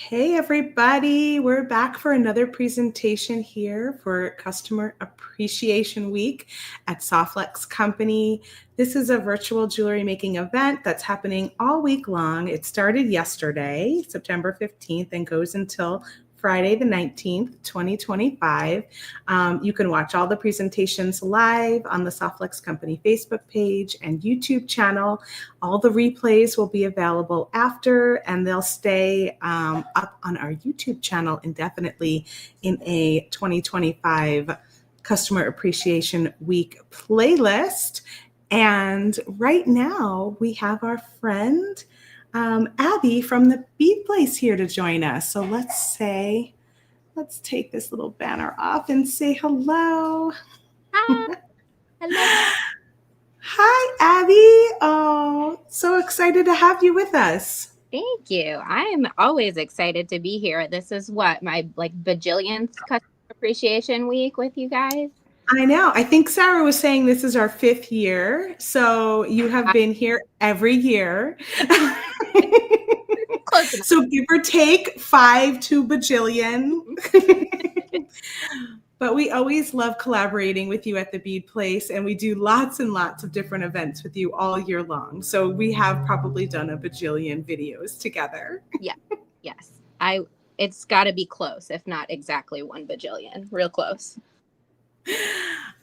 Hey everybody, we're back for another presentation here for Customer Appreciation Week at Softlex Company. This is a virtual jewelry making event that's happening all week long. It started yesterday, September 15th, and goes until Friday the 19th, 2025. You can watch all the presentations live on the Softlex Company Facebook page and YouTube channel. All the replays will be available after, and they'll stay up on our YouTube channel indefinitely in a 2025 Customer Appreciation Week playlist. And right now we have our friend Abby from the Bead Place here to join us. So let's take this little banner off and say hello. Hi. Hello. Hi, Abby. Oh, so excited to have you with us. Thank you. I am always excited to be here. This is what my bajillionth customer appreciation week with you guys. I know. I think Sarah was saying this is our 5th year. So you have been here every year. Close enough. So give or take 5 to bajillion. But we always love collaborating with you at the Bead Place, and we do lots and lots of different events with you all year long. So we have probably done a bajillion videos together. Yeah. Yes. It's got to be close, if not exactly 1 bajillion. Real close.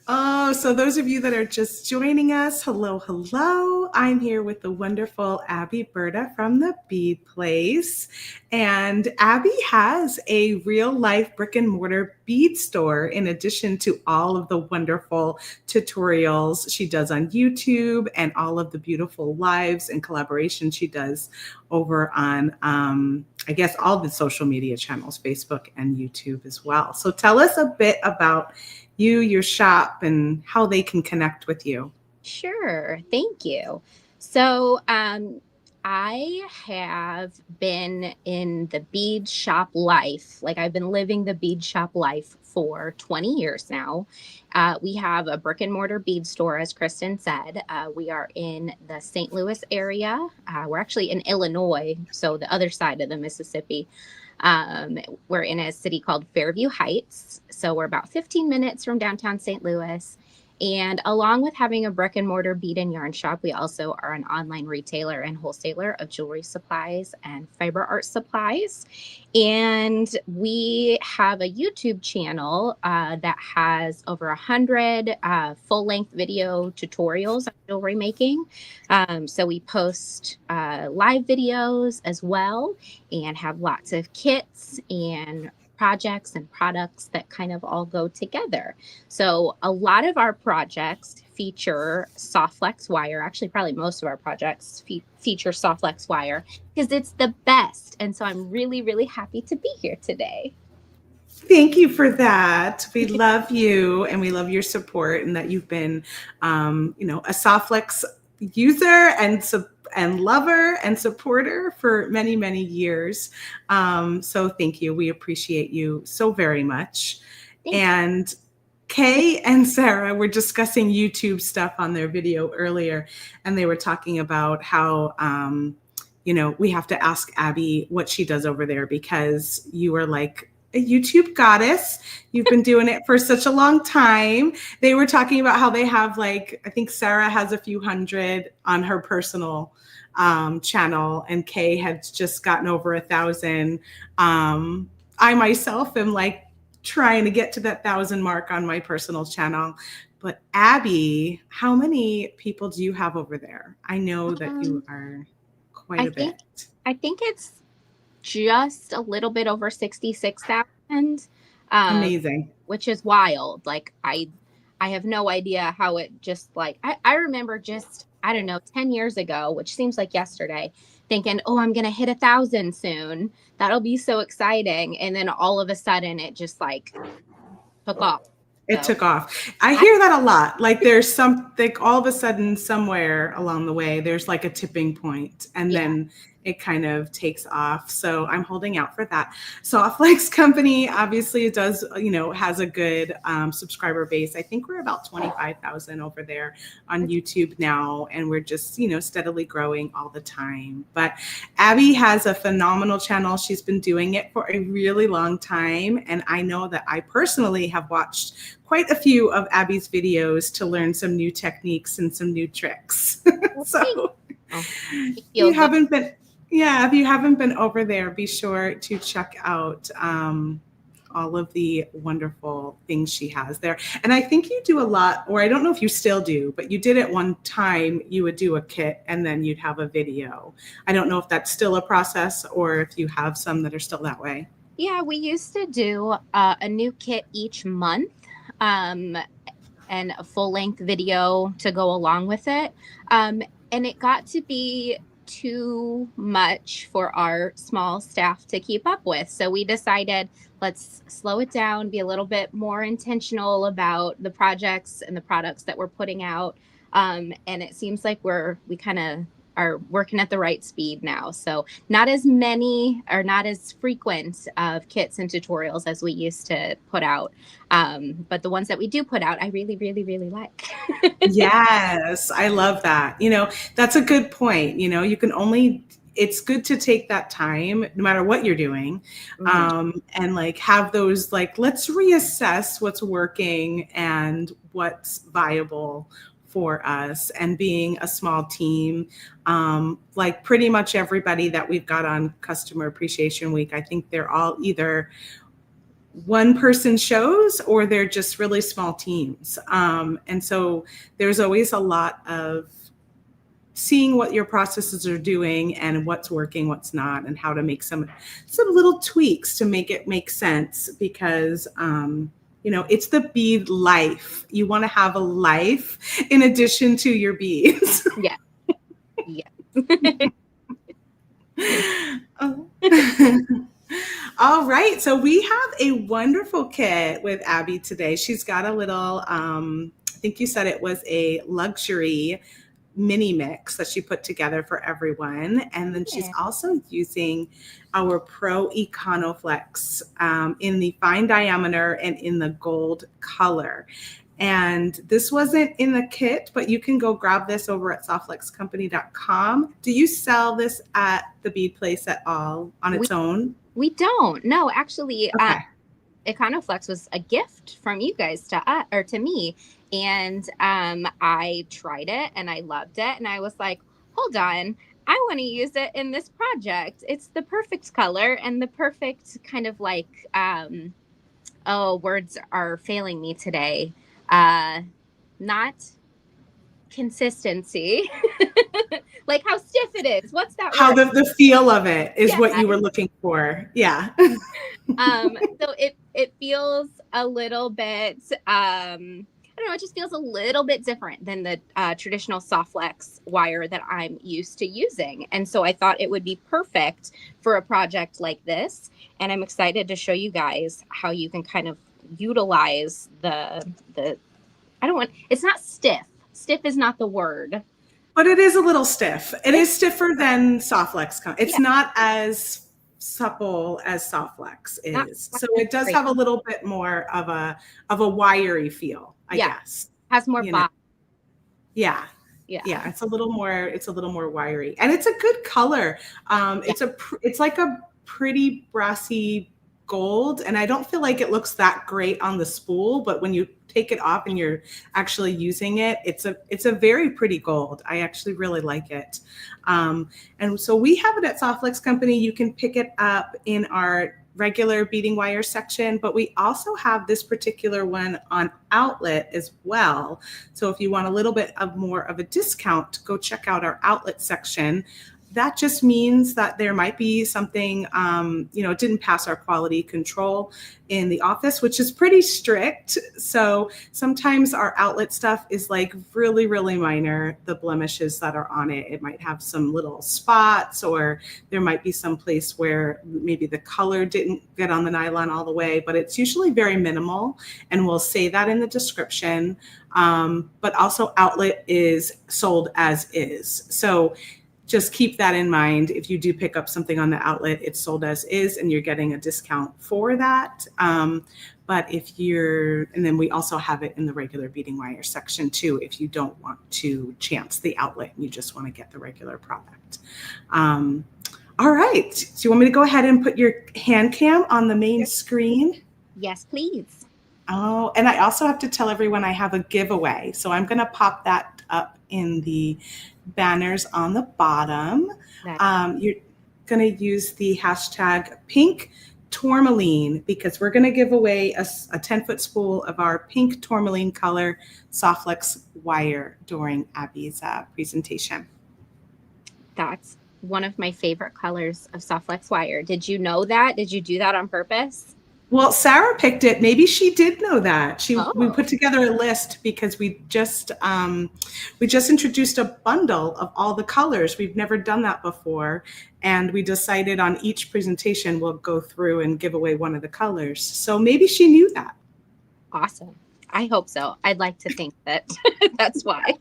Oh, so those of you that are just joining us, hello, hello. I'm here with the wonderful Abbi Berta from the Bead Place. And Abby has a real life brick and mortar bead store in addition to all of the wonderful tutorials she does on YouTube and all of the beautiful lives and collaboration she does over on, I guess, all the social media channels, Facebook and YouTube as well. So tell us a bit about you, your shop, and how they can connect with you. Sure. Thank you. So I have been in the bead shop life. I've been living the bead shop life for 20 years now. We have a brick and mortar bead store, as Kristen said. We are in the St. Louis area. We're actually in Illinois, so the other side of the Mississippi. We're in a city called Fairview Heights. So we're about 15 minutes from downtown St. Louis. And along with having a brick and mortar bead and yarn shop, we also are an online retailer and wholesaler of jewelry supplies and fiber art supplies. And we have a YouTube channel that has over 100 full-length video tutorials on jewelry making. So we post live videos as well and have lots of kits and projects and products that kind of all go together. So a lot of our projects feature soft flex wire. Actually, probably most of our projects feature soft flex wire because it's the best. And so I'm really, really happy to be here today. Thank you for that. We love you and we love your support and that you've been, a Softflex user and lover and supporter for many, many years. So thank you. We appreciate you so very much. And Kay and Sarah were discussing YouTube stuff on their video earlier, and they were talking about how, we have to ask Abby what she does over there because you are like a YouTube goddess. You've been doing it for such a long time. They were talking about how they have I think Sarah has a few hundred on her personal channel, and Kay had just gotten over 1,000. I myself am trying to get to that 1,000 mark on my personal channel. But Abby, how many people do you have over there? I know that you are quite a bit. I think it's just a little bit over 66,000. Amazing. Which is wild. I have no idea how it just I remember just, I don't know, 10 years ago, which seems like yesterday, thinking, oh, I'm going to hit 1,000 soon. That'll be so exciting. And then all of a sudden it just took off. It took off. I hear that a lot. There's all of a sudden somewhere along the way, there's a tipping point, and then it kind of takes off. So I'm holding out for that. Softlex Company, obviously it does, has a good subscriber base. I think we're about 25,000 over there on YouTube now, and we're just, steadily growing all the time. But Abbi has a phenomenal channel. She's been doing it for a really long time. And I know that I personally have watched quite a few of Abbi's videos to learn some new techniques and some new tricks. So if you haven't been over there, be sure to check out all of the wonderful things she has there. And I think you do a lot, or I don't know if you still do, but you did at one time, you would do a kit and then you'd have a video. I don't know if that's still a process or if you have some that are still that way. Yeah, we used to do a new kit each month. And a full-length video to go along with it. And it got to be too much for our small staff to keep up with. So we decided, let's slow it down, be a little bit more intentional about the projects and the products that we're putting out. And it seems like we kind of are working at the right speed now. So not as many or not as frequent of kits and tutorials as we used to put out. But the ones that we do put out, I really, really, really like. Yes, I love that. That's a good point. It's good to take that time, no matter what you're doing, and have those, let's reassess what's working and what's viable for us. And being a small team, pretty much everybody that we've got on Customer Appreciation Week, I think they're all either one person shows or they're just really small teams. And so there's always a lot of seeing what your processes are doing and what's working, what's not, and how to make some little tweaks to make it make sense, because it's the bead life. You want to have a life in addition to your beads. Yeah. Yeah. Oh. All right. So we have a wonderful kit with Abbi today. She's got a little, I think you said it was a luxury mini mix that she put together for everyone. And then she's also using our Pro Econoflex in the fine diameter and in the gold color. And this wasn't in the kit, but you can go grab this over at softflexcompany.com. Do you sell this at the Bead Place at all on its own? We don't. No, actually, okay. Econoflex was a gift from you guys to me. And I tried it and I loved it. And I was like, hold on, I want to use it in this project. It's the perfect color and the perfect kind of words are failing me today. Not consistency. Like how stiff it is. What's that how word? The feel of it is what you were looking for. Yeah. So it feels a little bit I don't know, it just feels a little bit different than the traditional Softflex wire that I'm used to using. And so I thought it would be perfect for a project like this. And I'm excited to show you guys how you can kind of utilize it's not stiff. Stiff is not the word. But it is a little stiff. It is stiffer than Softflex. It's not as supple as Softflex is. So it does have a little bit more of a wiry feel, I guess. Has more body. Yeah. It's a little more wiry, and it's a good color. It's like a pretty brassy gold, and I don't feel like it looks that great on the spool, but when you take it off and you're actually using it, it's a very pretty gold. I actually really like it. And so we have it at Softflex Company. You can pick it up in our regular beading wire section, but we also have this particular one on outlet as well. So if you want a little bit of more of a discount, go check out our outlet section. That just means that there might be something, it didn't pass our quality control in the office, which is pretty strict. So sometimes our outlet stuff is really, really minor, the blemishes that are on it. It might have some little spots, or there might be some place where maybe the color didn't get on the nylon all the way, but it's usually very minimal. And we'll say that in the description. But also outlet is sold as is. So just keep that in mind. If you do pick up something on the outlet, it's sold as is, and you're getting a discount for that. But if you're, and then we also have it in the regular beading wire section too, if you don't want to chance the outlet and you just want to get the regular product. All right. So you want me to go ahead and put your hand cam on the main screen? Yes, please. Oh, and I also have to tell everyone I have a giveaway. So I'm going to pop that up in the banners on the bottom. You're going to use the hashtag pink tourmaline because we're going to give away a 10-foot spool of our pink tourmaline color Softflex wire during Abbi's presentation. That's one of my favorite colors of Softflex wire. Did you know that? Did you do that on purpose? Well, Sarah picked it. Maybe she did know that. Oh. We put together a list because we just introduced a bundle of all the colors. We've never done that before, and we decided on each presentation we'll go through and give away one of the colors. So maybe she knew that. Awesome. I hope so. I'd like to think that that's why.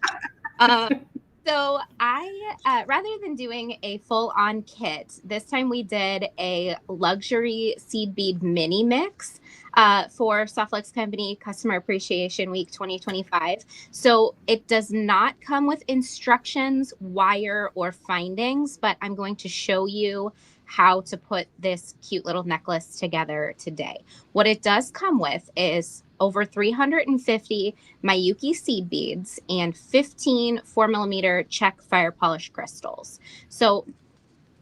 So I, rather than doing a full-on kit, this time we did a luxury seed bead mini mix for Softflex Company Customer Appreciation Week 2025. So it does not come with instructions, wire, or findings, but I'm going to show you how to put this cute little necklace together today. What it does come with is over 350 Miyuki seed beads and 15 4mm check fire polish crystals. So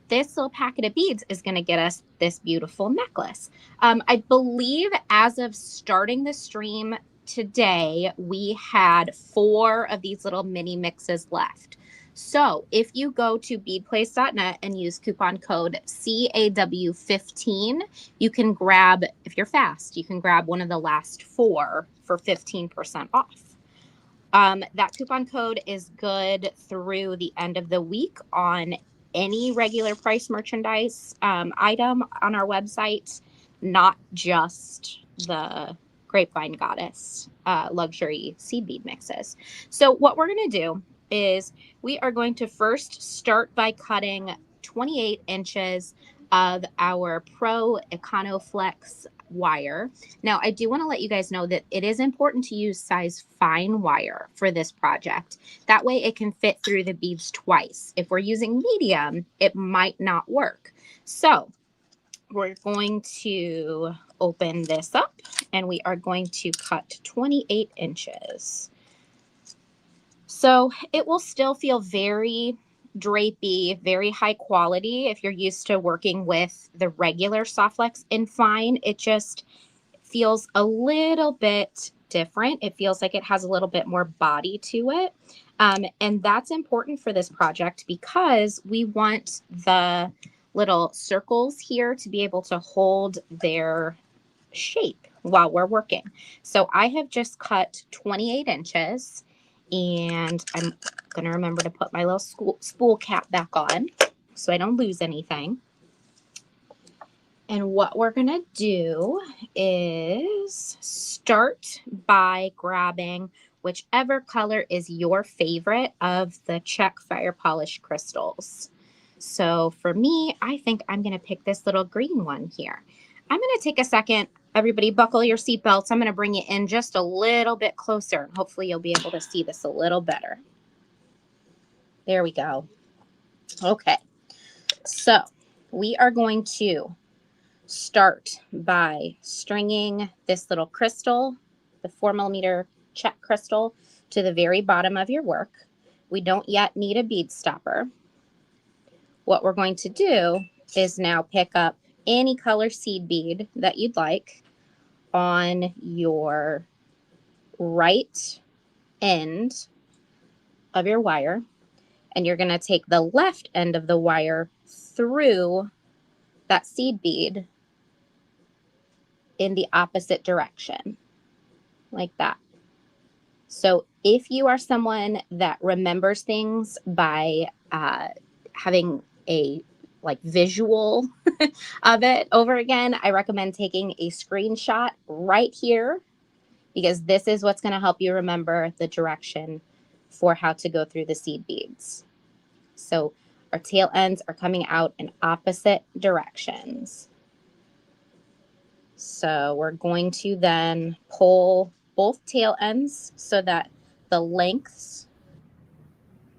this little packet of beads is going to get us this beautiful necklace. I believe as of starting the stream today, we had 4 of these little mini mixes left. So if you go to beadplace.net and use coupon code CAW15, you can grab, if you're fast, you can grab one of the last 4 for 15% off. That coupon code is good through the end of the week on any regular price merchandise item on our website, not just the Grapevine Goddess luxury seed bead mixes. So what we're going to do is we are going to first start by cutting 28 inches of our Pro EconoFlex wire. Now, I do want to let you guys know that it is important to use size fine wire for this project. That way it can fit through the beads twice. If we're using medium, it might not work. So we're going to open this up and we are going to cut 28 inches. So it will still feel very drapey, very high quality. If you're used to working with the regular Softflex in fine, it just feels a little bit different. It feels like it has a little bit more body to it. And that's important for this project because we want the little circles here to be able to hold their shape while we're working. So I have just cut 28 inches. And I'm going to remember to put my little spool cap back on so I don't lose anything. And what we're going to do is start by grabbing whichever color is your favorite of the check fire polish crystals. So for me, I think I'm going to pick this little green one here. I'm going to take a second. Everybody buckle your seatbelts. I'm going to bring you in just a little bit closer. Hopefully you'll be able to see this a little better. There we go. Okay. So we are going to start by stringing this little crystal, the 4mm check crystal, to the very bottom of your work. We don't yet need a bead stopper. What we're going to do is now pick up any color seed bead that you'd like on your right end of your wire, and you're going to take the left end of the wire through that seed bead in the opposite direction, like that. So if you are someone that remembers things by having a visual of it over again, I recommend taking a screenshot right here because this is what's going to help you remember the direction for how to go through the seed beads. So Our tail ends are coming out in opposite directions. So we're going to then pull both tail ends so that the lengths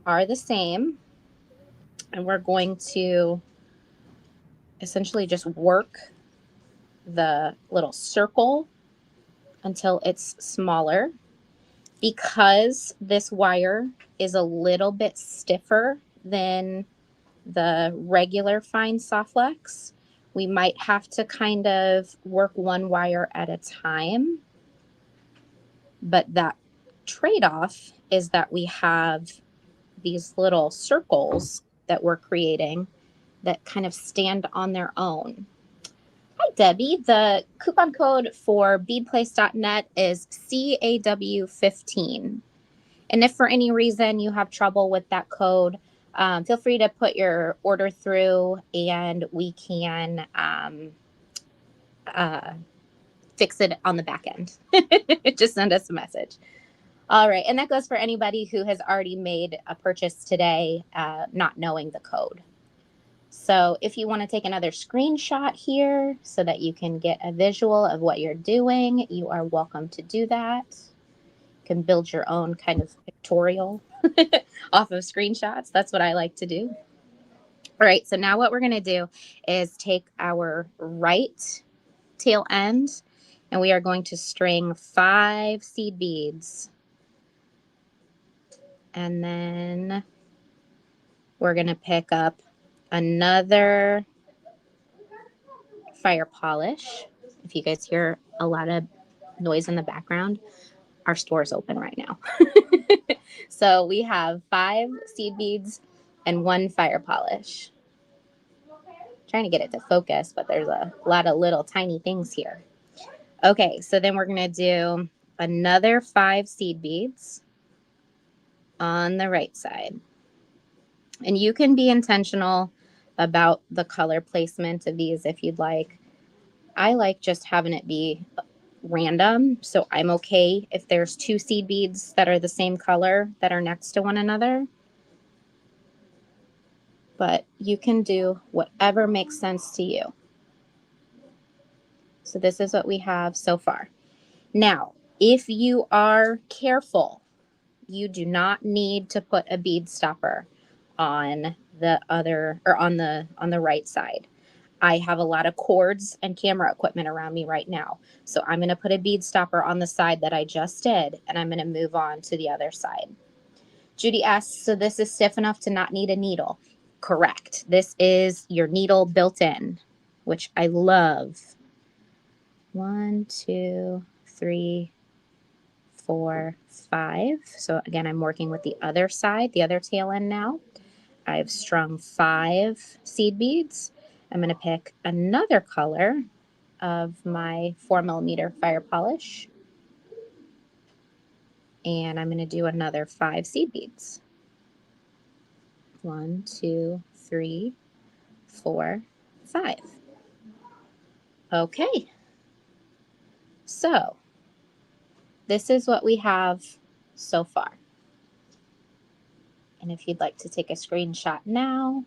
are the same. And we're going to essentially just work the little circle until it's smaller. Because this wire is a little bit stiffer than the regular fine soft flex, we might have to kind of work one wire at a time. But that trade-off is that we have these little circles that we're creating that kind of stand on their own. Hi, Debbie. The coupon code for beadplace.net is CAW15. And if for any reason you have trouble with that code, feel free to put your order through and we can fix it on the back end. Just send us a message. All right. And that goes for anybody who has already made a purchase today, not knowing the code. So if you want to take another screenshot here so that you can get a visual of what you're doing, you are welcome to do that. You can build your own kind of pictorial off of screenshots. That's what I like to do. All right, so now what we're going to do is take our right tail end and we are going to string 5 seed beads. And then we're going to pick up another fire polish. If you guys hear a lot of noise in the background, our store is open right now. So we have 5 seed beads and 1 fire polish. Trying to get it to focus, but there's a lot of little tiny things here. Okay, so then we're going to do another 5 seed beads on the right side. And you can be intentional about the color placement of these if you'd like. I like just having it be random, so I'm okay if there's 2 seed beads that are the same color that are next to one another. But you can do whatever makes sense to you. So this is what we have so far. Now, if you are careful, you do not need to put a bead stopper on the other or on the right side. I have a lot of cords and camera equipment around me right now. So I'm going to put a bead stopper on the side that I just did, and I'm going to move on to the other side. Judy asks, so this is stiff enough to not need a needle? Correct. This is your needle built in, which I love. 1, 2, 3, 4, 5. So again, I'm working with the other side, the other tail end now. I've strung 5 seed beads. I'm going to pick another color of my 4mm fire polish. And I'm going to do another 5 seed beads. 1, 2, 3, 4, 5. Okay. So this is what we have so far. And if you'd like to take a screenshot now,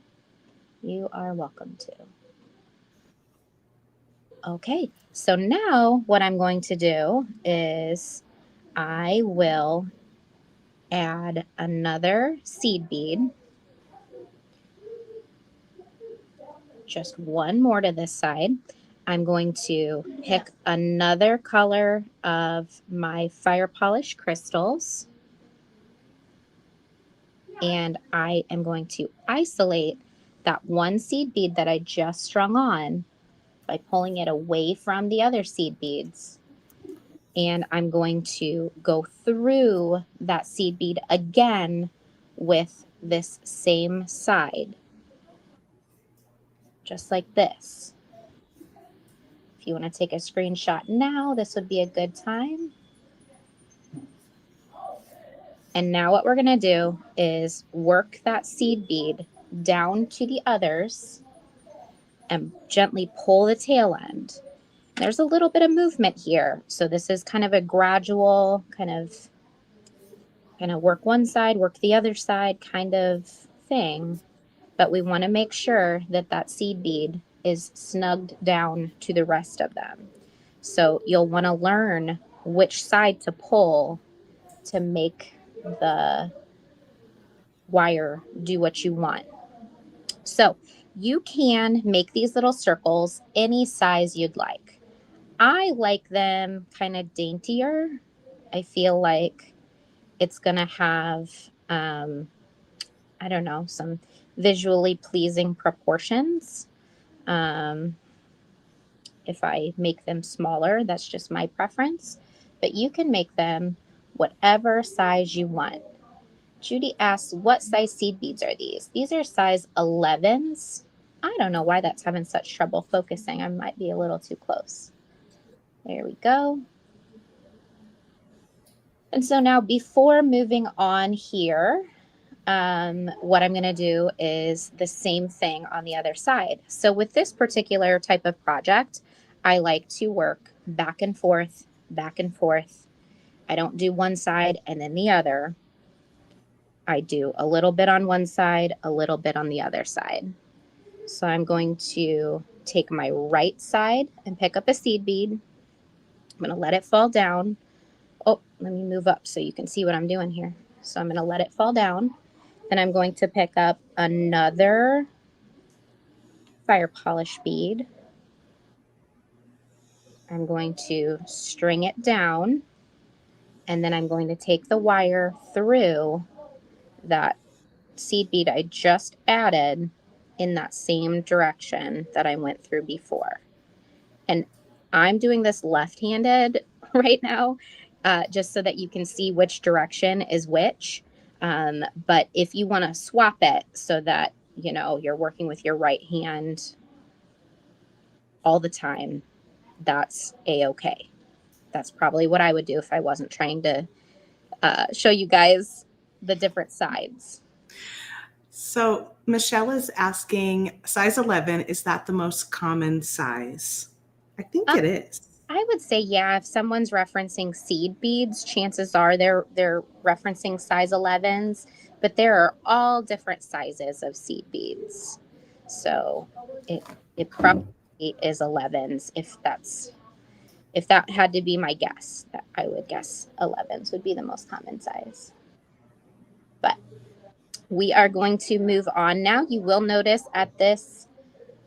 you are welcome to. Okay, so now what I'm going to do is I will add another seed bead, just one more to this side. I'm going to pick another color of my fire polish crystals, and I am going to isolate that one seed bead that I just strung on by pulling it away from the other seed beads. And I'm going to go through that seed bead again with this same side, just like this. If you want to take a screenshot now, this would be a good time. And now what we're going to do is work that seed bead down to the others and gently pull the tail end. There's a little bit of movement here. So this is kind of a gradual kind of work one side, work the other side kind of thing. but we want to make sure that that seed bead is snugged down to the rest of them. So you'll want to learn which side to pull to make the wire do what you want. So you can make these little circles any size you'd like. I like them kind of daintier. I feel like it's going to have, I don't know, some visually pleasing proportions. Um, if I make them smaller, that's just my preference. But you can make them whatever size you want. Judy asks, what size seed beads are these? These are size 11s. I don't know why that's having such trouble focusing. I might be a little too close. There we go. And so now before moving on here, what I'm going to do is the same thing on the other side. So with this particular type of project, I like to work back and forth, back and forth. I don't do one side and then the other. I do a little bit on one side, a little bit on the other side. So I'm going to take my right side and pick up a seed bead. I'm going to let it fall down. Oh, let me move up so you can see what I'm doing here. So I'm going to let it fall down. Then I'm going to pick up another fire polish bead. I'm going to string it down, and then I'm going to take the wire through that seed bead I just added in that same direction that I went through before. And I'm doing this left-handed right now, just so that you can see which direction is which. But if you want to swap it so that, you know, you're working with your right hand all the time, that's a-okay. That's probably what I would do if I wasn't trying to show you guys the different sides. So Michelle is asking, size 11, is that the most common size? I think Uh, it is. I would say, yeah, if someone's referencing seed beads, chances are they're referencing size 11s, but there are all different sizes of seed beads. So it probably is 11s if that had to be my guess. I would guess 11s would be the most common size. But we are going to move on now. You will notice at this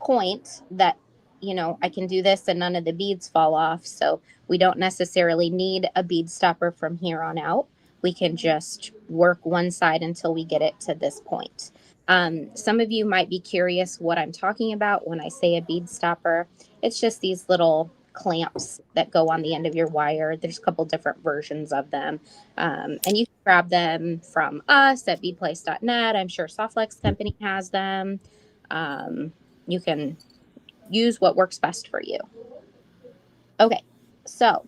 point that, you know, I can do this and none of the beads fall off. So we don't necessarily need a bead stopper from here on out. We can just work one side until we get it to this point. Some of you might be curious what I'm talking about when I say a bead stopper. It's just these little clamps that go on the end of your wire. There's a couple different versions of them. And you can grab them from us at beadplace.net. I'm sure Softlex Company has them. You can use what works best for you. Okay, so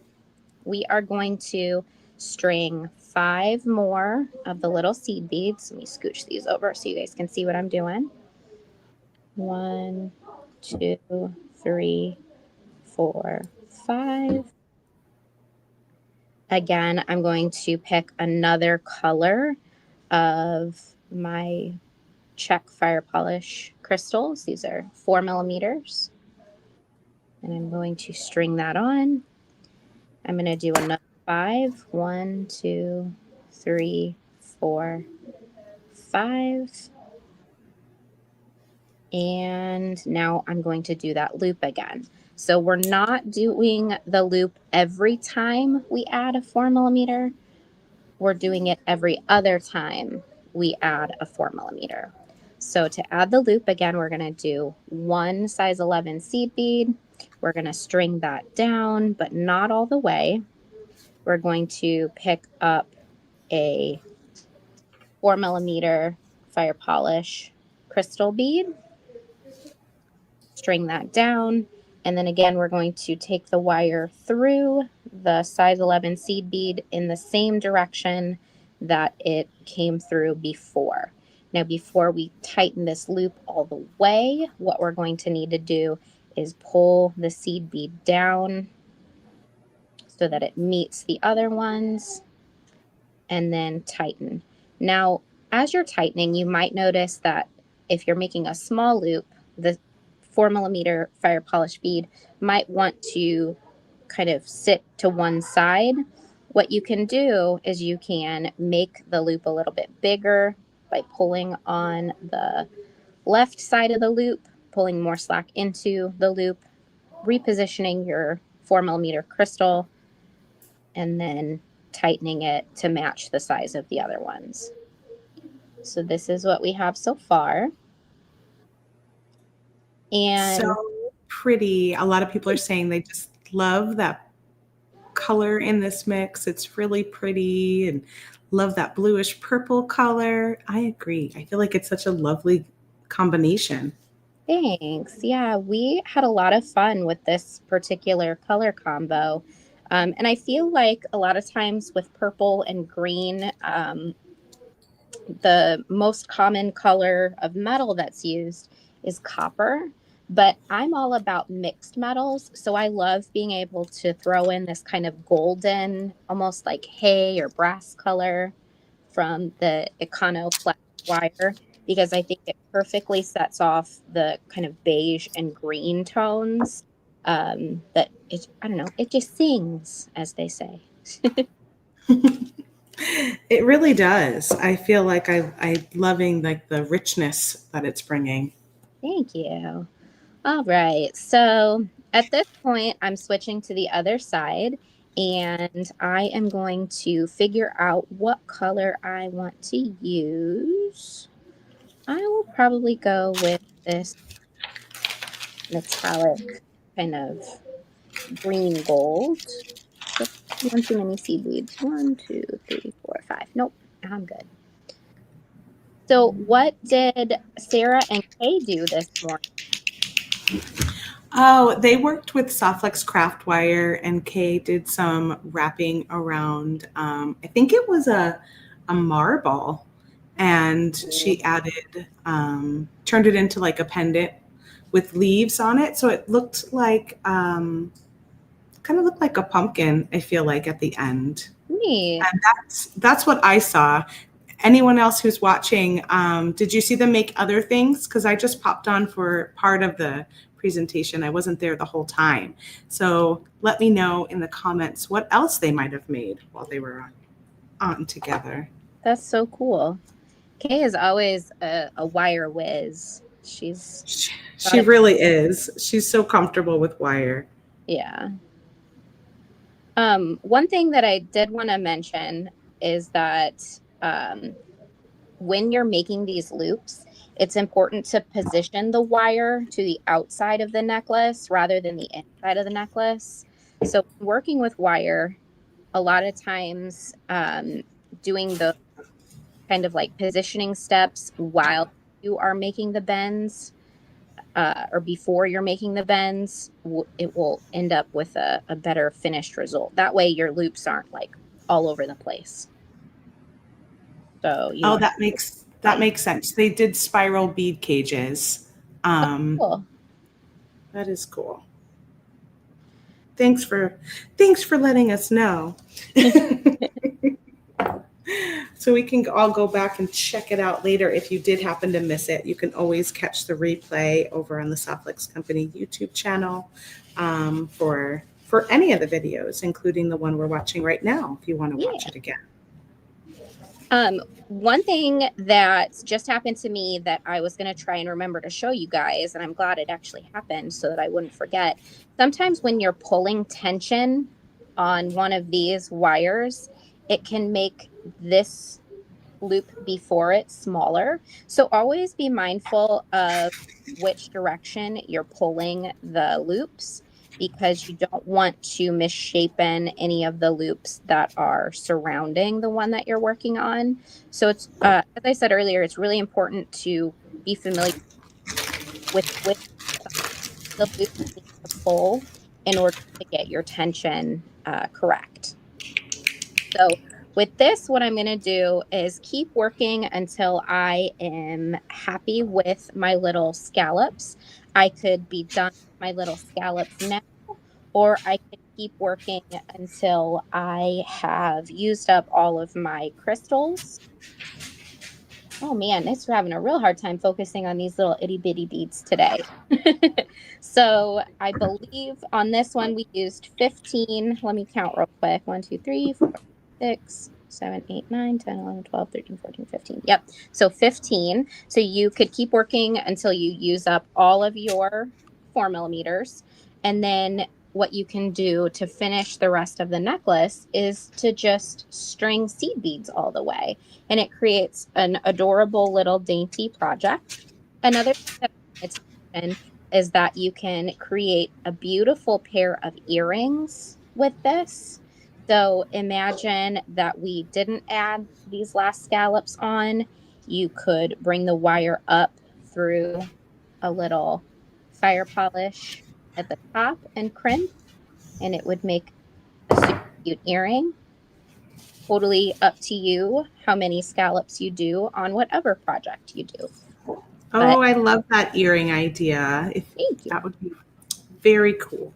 we are going to string 5 more of the little seed beads. Let me scooch these over so you guys can see what I'm doing. 1, 2, 3, 4, 5. Again, I'm going to pick another color of my check fire polish crystals. These are 4 millimeters. And I'm going to string that on. I'm going to do another 5. 1, 2, 3, 4, 5. And now I'm going to do that loop again. So we're not doing the loop every time we add a 4 millimeter. We're doing it every other time we add a 4 millimeter. So to add the loop again, we're going to do 1 size 11 seed bead. We're going to string that down, but not all the way. We're going to pick up a 4 millimeter fire polish crystal bead, string that down, and then again we're going to take the wire through the size 11 seed bead in the same direction that it came through before. Now before we tighten this loop all the way, what we're going to need to do is pull the seed bead down so that it meets the other ones, and then tighten. Now, as you're tightening, you might notice that if you're making a small loop, the 4 millimeter fire polish bead might want to kind of sit to one side. What you can do is you can make the loop a little bit bigger by pulling on the left side of the loop, pulling more slack into the loop, repositioning your 4 millimeter crystal, and then tightening it to match the size of the other ones. So this is what we have so far. So And pretty. A lot of people are saying they just love that color in this mix. It's really pretty and love that bluish purple color. I agree. I feel like it's such a lovely combination. thanks. Yeah, we had a lot of fun with this particular color combo. And I feel like a lot of times with purple and green, the most common color of metal that's used is copper. But I'm all about mixed metals. So I love being able to throw in this kind of golden, almost like hay or brass color from the Econoflex wire, because I think it perfectly sets off the kind of beige and green tones. That it, I don't know, it just sings, as they say. It really does. I feel like I'm loving like the richness that it's bringing. Thank you. All right. So at this point, I'm switching to the other side and I am going to figure out what color I want to use. I will probably go with this metallic kind of green gold. So one too many seed beads. 1, 2, 3, 4, 5. Nope, I'm good. So what did Sarah and Kay do this morning? Oh, they worked with Softlex Craft Wire, and Kay did some wrapping around. I think it was a marble, and she added turned it into like a pendant with leaves on it, so it looked like kind of looked like a pumpkin. I feel like at the end, Neat. and that's what I saw. Anyone else who's watching, did you see them make other things? Because I just popped on for part of the presentation. I wasn't there the whole time. So let me know in the comments what else they might have made while they were on together. That's so cool. Kay is always a wire whiz. She's She really is. She's so comfortable with wire. yeah. One thing that I did want to mention is that when you're making these loops, it's important to position the wire to the outside of the necklace rather than the inside of the necklace. So working with wire, a lot of times doing the kind of like positioning steps while you are making the bends or before you're making the bends, it will end up with a better finished result. That way your loops aren't like all over the place. So you Oh, want that makes sense. They did spiral bead cages. cool. That is cool. Thanks for letting us know. So we can all go back and check it out later. If you did happen to miss it, you can always catch the replay over on the Softlex Company YouTube channel for any of the videos, including the one we're watching right now, if you want to watch it again. One thing that just happened to me that I was going to try and remember to show you guys, and I'm glad it actually happened so that I wouldn't forget. Sometimes when you're pulling tension on one of these wires, it can make this loop before it smaller. So always be mindful of which direction you're pulling the loops because you don't want to misshapen any of the loops that are surrounding the one that you're working on. So it's as I said earlier, it's really important to be familiar with which the loop you need to pull in order to get your tension correct. So with this, what I'm going to do is keep working until I am happy with my little scallops. I could be done with my little scallops now, or I could keep working until I have used up all of my crystals. Oh man, thanks for having a real hard time focusing on these little itty bitty beads today. So I believe on this one we used 15. Let me count real quick. 1, 2, 3, 4, 6, 7, 8, 9, 10, 11, 12, 13, 14, 15. Yep. So 15. So you could keep working until you use up all of your 4 millimeters. And then what you can do to finish the rest of the necklace is to just string seed beads all the way, and it creates an adorable little dainty project. Another thing that I wanted to mention is that you can create a beautiful pair of earrings with this. So imagine that we didn't add these last scallops on. You could bring the wire up through a little fire polish at the top and crimp, and it would make a super cute earring. Totally up to you how many scallops you do on whatever project you do. Oh, But I love that earring idea. If thank you. that would be very cool.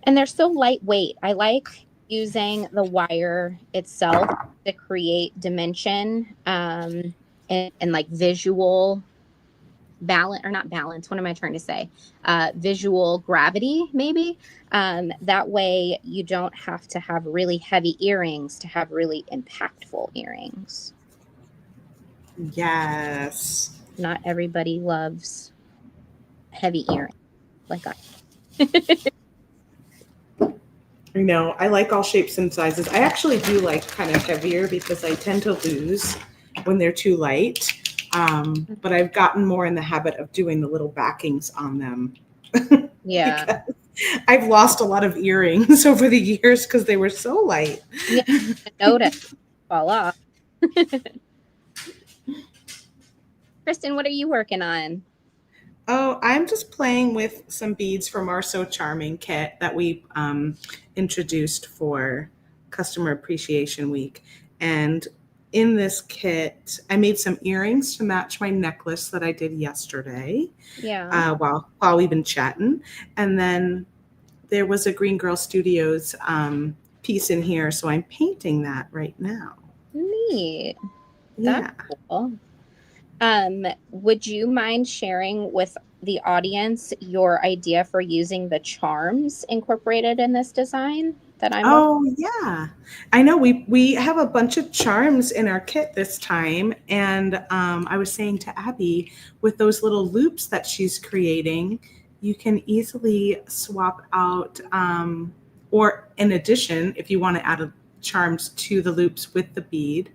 And they're so lightweight. I like using the wire itself to create dimension, and like visual balance, or not balance. What am I trying to say? Visual gravity, maybe. That way you don't have to have really heavy earrings to have really impactful earrings. Yes. Not everybody loves heavy earrings like I. I know. I like all shapes and sizes. I actually do like kind of heavier because I tend to lose when they're too light. But I've gotten more in the habit of doing the little backings on them. Yeah. Because I've lost a lot of earrings over the years because they were so light. Yeah. Notice fall off. Kristen, what are you working on? Oh, I'm just playing with some beads from our So Charming kit that we introduced for Customer Appreciation Week. And in this kit, I made some earrings to match my necklace that I did yesterday Yeah. while we've been chatting. And then there was a Green Girl Studios piece in here, so I'm painting that right now. Neat. That's Yeah. cool. Would you mind sharing with the audience your idea for using the charms incorporated in this design that I'm working? Oh yeah, I know. We have a bunch of charms in our kit this time, and I was saying to Abby, with those little loops that she's creating, you can easily swap out, or in addition, if you want to add charms to the loops with the bead,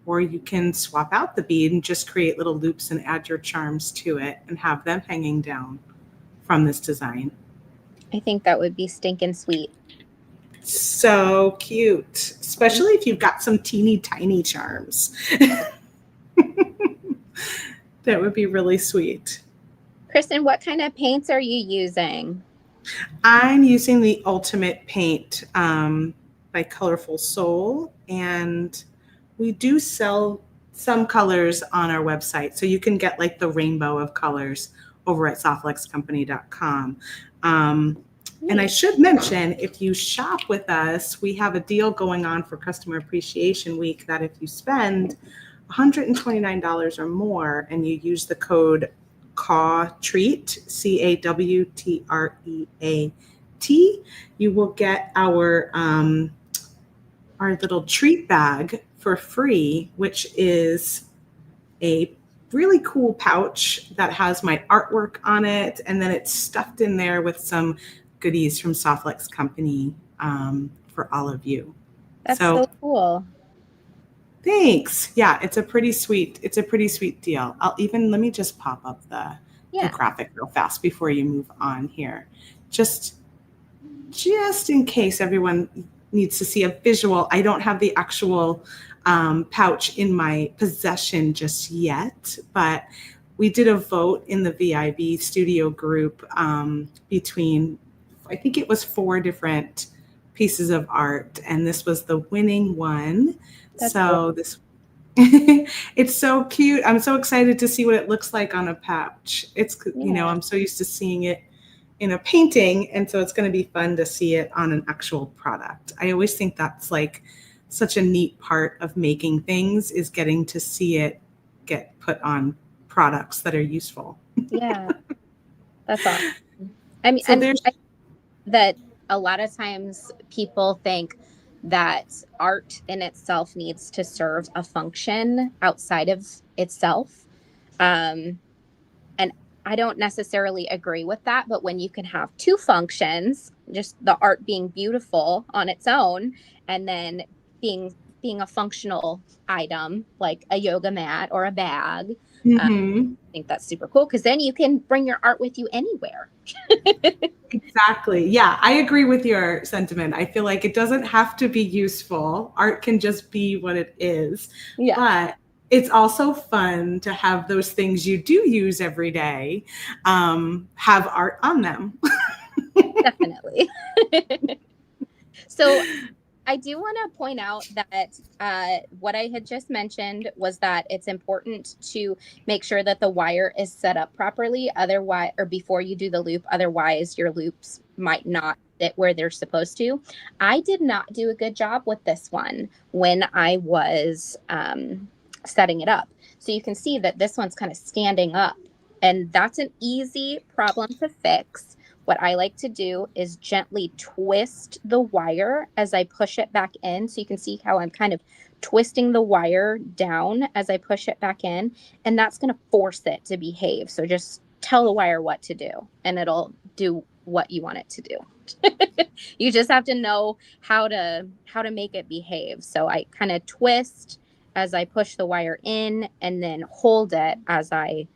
or you can swap out the bead and just create little loops and add your charms to it and have them hanging down from this design. I think that would be stinking sweet. So cute, especially if you've got some teeny tiny charms. That would be really sweet. Kristen, what kind of paints are you using? I'm using the Ultimate Paint by Colorful Soul, and we do sell some colors on our website. So you can get like the rainbow of colors over at softluxcompany.com. And I should mention, if you shop with us, we have a deal going on for Customer Appreciation Week that if you spend $129 or more and you use the code CAWTREAT, CAWTREAT, you will get our little treat bag for free, which is a really cool pouch that has my artwork on it, and then it's stuffed in there with some goodies from Softlex Company for all of you. That's so cool. Thanks. Yeah, it's a pretty sweet deal. Let me just pop up the graphic real fast before you move on here. Just in case everyone needs to see a visual. I don't have the actual pouch in my possession just yet, but we did a vote in the VIB studio group between, I think it was 4 different pieces of art, and this was the winning one. That's so cool. It's so cute. I'm so excited to see what it looks like on a pouch. It's, I'm so used to seeing it in a painting, and so it's going to be fun to see it on an actual product. I always think that's like such a neat part of making things, is getting to see it get put on products that are useful. Yeah, that's awesome. I mean, So there's that a lot of times people think that art in itself needs to serve a function outside of itself. Um, and I don't necessarily agree with that, but when you can have two functions, just the art being beautiful on its own, and then being being a functional item like a yoga mat or a bag, I Mhm. think that's super cool because then you can bring your art with you anywhere. Exactly. Yeah, I agree with your sentiment. I feel like it doesn't have to be useful. Art can just be what it is. Yeah, But it's also fun to have those things you do use every day have art on them. definitely. So I do want to point out that what I had just mentioned was that it's important to make sure that the wire is set up properly, otherwise, or before you do the loop, otherwise your loops might not fit where they're supposed to. I did not do a good job with this one when I was setting it up. So you can see that this one's kind of standing up, and that's an easy problem to fix. What I like to do is gently twist the wire as I push it back in. So you can see how I'm kind of twisting the wire down as I push it back in. And that's going to force it to behave. So just tell the wire what to do and it'll do what you want it to do. You just have to know how to make it behave. So I kind of twist as I push the wire in and then hold it as I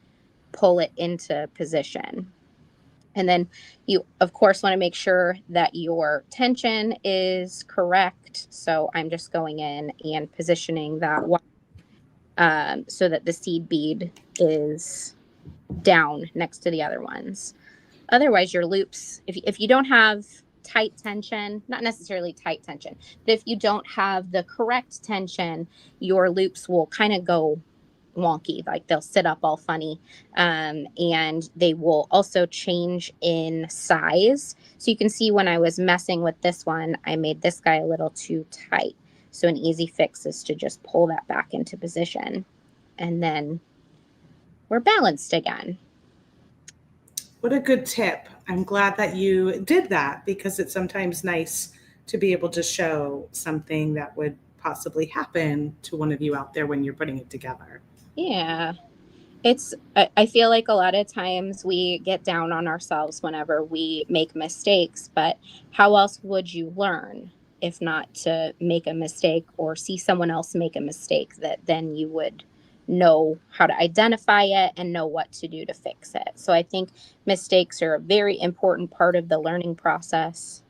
pull it into position. And then you, of course, want to make sure that your tension is correct. So I'm just going in and positioning that so that the seed bead is down next to the other ones. Otherwise, your loops, if you don't have tight tension, not necessarily tight tension, but if you don't have the correct tension, your loops will kind of go wonky, like they'll sit up all funny, and they will also change in size. So you can see when I was messing with this one, I made this guy a little too tight. So an easy fix is to just pull that back into position, and then we're balanced again. What a good tip. I'm glad that you did that because it's sometimes nice to be able to show something that would possibly happen to one of you out there when you're putting it together. Yeah. I feel like a lot of times we get down on ourselves whenever we make mistakes, but how else would you learn if not to make a mistake or see someone else make a mistake that then you would know how to identify it and know what to do to fix it. So I think mistakes are a very important part of the learning process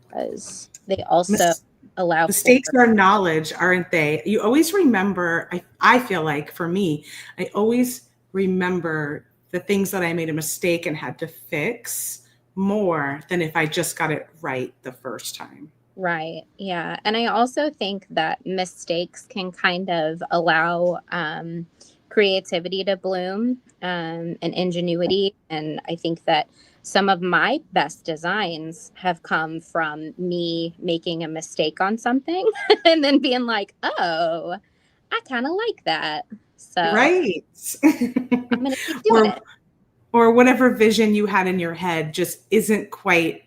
because they also allow for. Mistakes are knowledge, aren't they? You always remember, I feel like for me, I always remember the things that I made a mistake and had to fix more than if I just got it right the first time. Right. Yeah. And I also think that mistakes can kind of allow creativity to bloom and ingenuity. And I think that some of my best designs have come from me making a mistake on something and then being like, oh, I kind of like that. So Right. I'm going to keep doing or it. or whatever vision you had in your head just isn't quite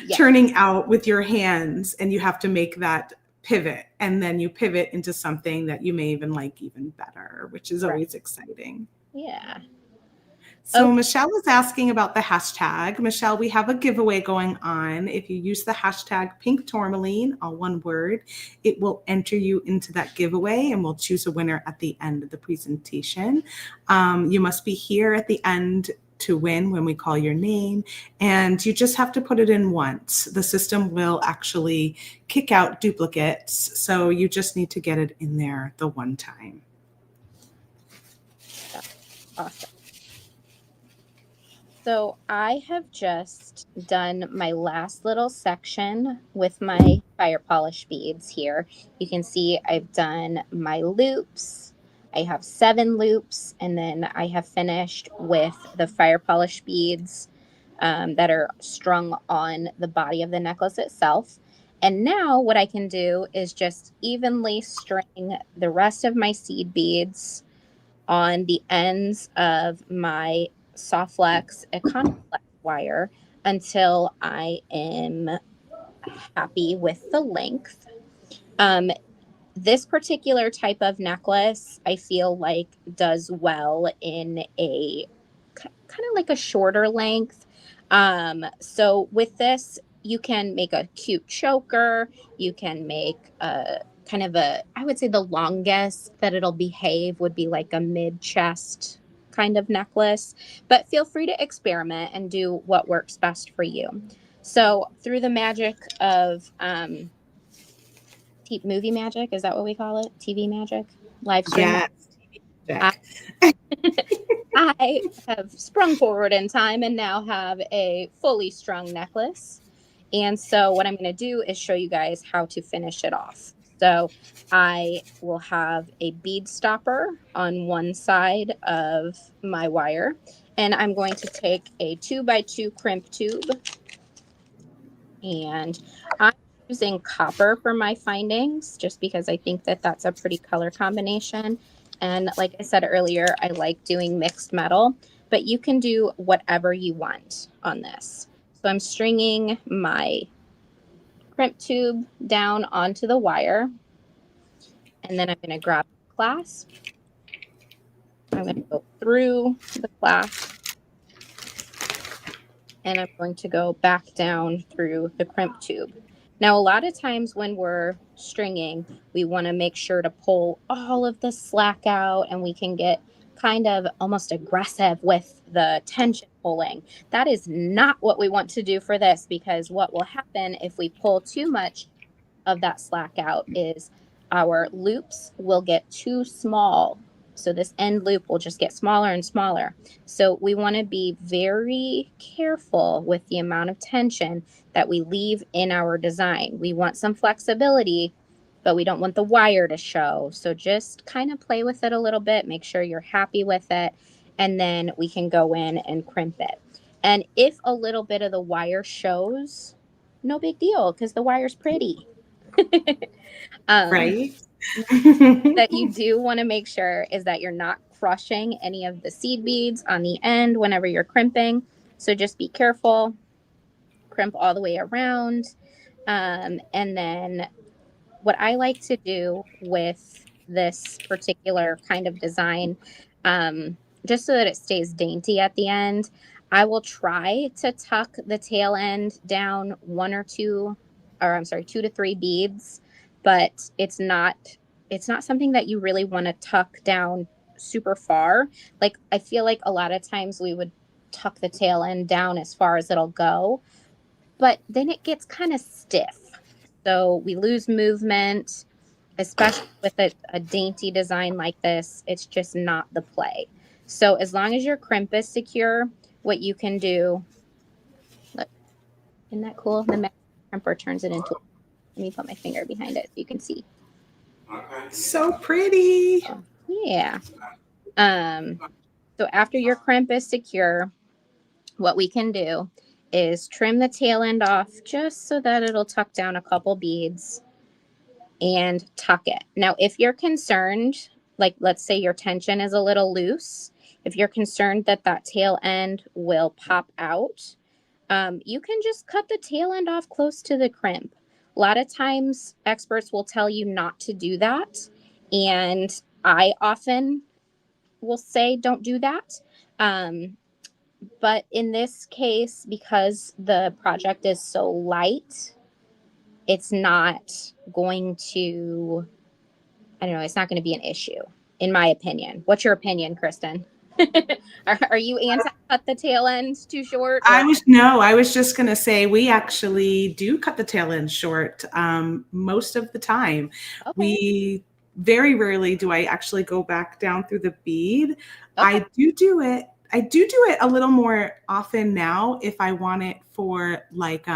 Yeah. turning out with your hands, and you have to make that pivot, and then you pivot into something that you may even like even better, which is Right. always exciting. Yeah. So Okay. Michelle is asking about the hashtag. Michelle, we have a giveaway going on. If you use the hashtag pink tourmaline, all one word, it will enter you into that giveaway and we'll choose a winner at the end of the presentation. You must be here at the end to win when we call your name, and you just have to put it in once. The system will actually kick out duplicates, so you just need to get it in there the one time. Awesome. So I have just done my last little section with my fire polish beads here. You can see I've done my loops. I have 7 loops, and then I have finished with the fire polish beads that are strung on the body of the necklace itself. And now what I can do is just evenly string the rest of my seed beads on the ends of my soft flex economy flex wire until I am happy with the length. Um, this particular type of necklace, I feel like does well in a kind of like a shorter length. So with this, you can make a cute choker. You can make a kind of a, I would say the longest that it'll behave would be like a mid chest kind of necklace, but feel free to experiment and do what works best for you. So through the magic of, movie magic, is that what we call it? TV magic, live stream. Yes, I, Jack. I have sprung forward in time and now have a fully strung necklace. And so what I'm going to do is show you guys how to finish it off. So I will have a bead stopper on one side of my wire, and I'm going to take a 2x2 crimp tube, and I'm using copper for my findings just because I think that that's a pretty color combination. And like I said earlier, I like doing mixed metal, but you can do whatever you want on this. So I'm stringing my crimp tube down onto the wire, and then I'm going to grab the clasp. I'm going to go through the clasp, and I'm going to go back down through the crimp tube. Now, a lot of times when we're stringing, we want to make sure to pull all of the slack out, and we can get kind of almost aggressive with the tension pulling. That is not what we want to do for this, because what will happen if we pull too much of that slack out is our loops will get too small. So this end loop will just get smaller and smaller. So we want to be very careful with the amount of tension that we leave in our design. We want some flexibility, but we don't want the wire to show. So just kind of play with it a little bit, make sure you're happy with it, and then we can go in and crimp it. And if a little bit of the wire shows, no big deal, because the wire's pretty. Right? That you do want to make sure is that you're not crushing any of the seed beads on the end whenever you're crimping. So just be careful, crimp all the way around. And then what I like to do with this particular kind of design, just so that it stays dainty at the end, I will try to tuck the tail end down two to three beads, but it's not something that you really want to tuck down super far. Like, I feel like a lot of times we would tuck the tail end down as far as it'll go, but then it gets kind of stiff. So we lose movement, especially with a dainty design like this. It's just not the play. So as long as your crimp is secure, what you can do, look, isn't that cool? The magic crimper turns it into, let me put my finger behind it so you can see. So pretty. Yeah. So after your crimp is secure, what we can do is trim the tail end off just so that it'll tuck down a couple beads and tuck it. Now, if you're concerned, like let's say your tension is a little loose, if you're concerned that that tail end will pop out, you can just cut the tail end off close to the crimp. A lot of times experts will tell you not to do that. And I often will say, don't do that. But in this case, because the project is so light, it's not going to, I don't know, it's not going to be an issue, in my opinion. What's your opinion, Kristen? Are you anti cut the tail end too short? Or? I was just going to say we actually do cut the tail end short most of the time. Okay. We very rarely do I actually go back down through the bead. Okay. I do it a little more often now if I want it for like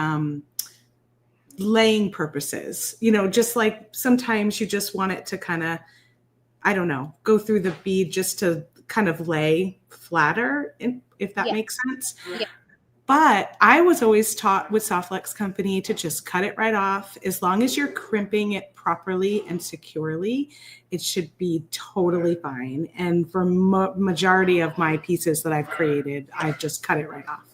laying purposes. You know, just like sometimes you just want it to kind of, I don't know, go through the bead just to kind of lay flatter, if that makes sense. Yeah. But I was always taught with Softlex Company to just cut it right off. As long as you're crimping it properly and securely, it should be totally fine. And for majority of my pieces that I've created, I've just cut it right off.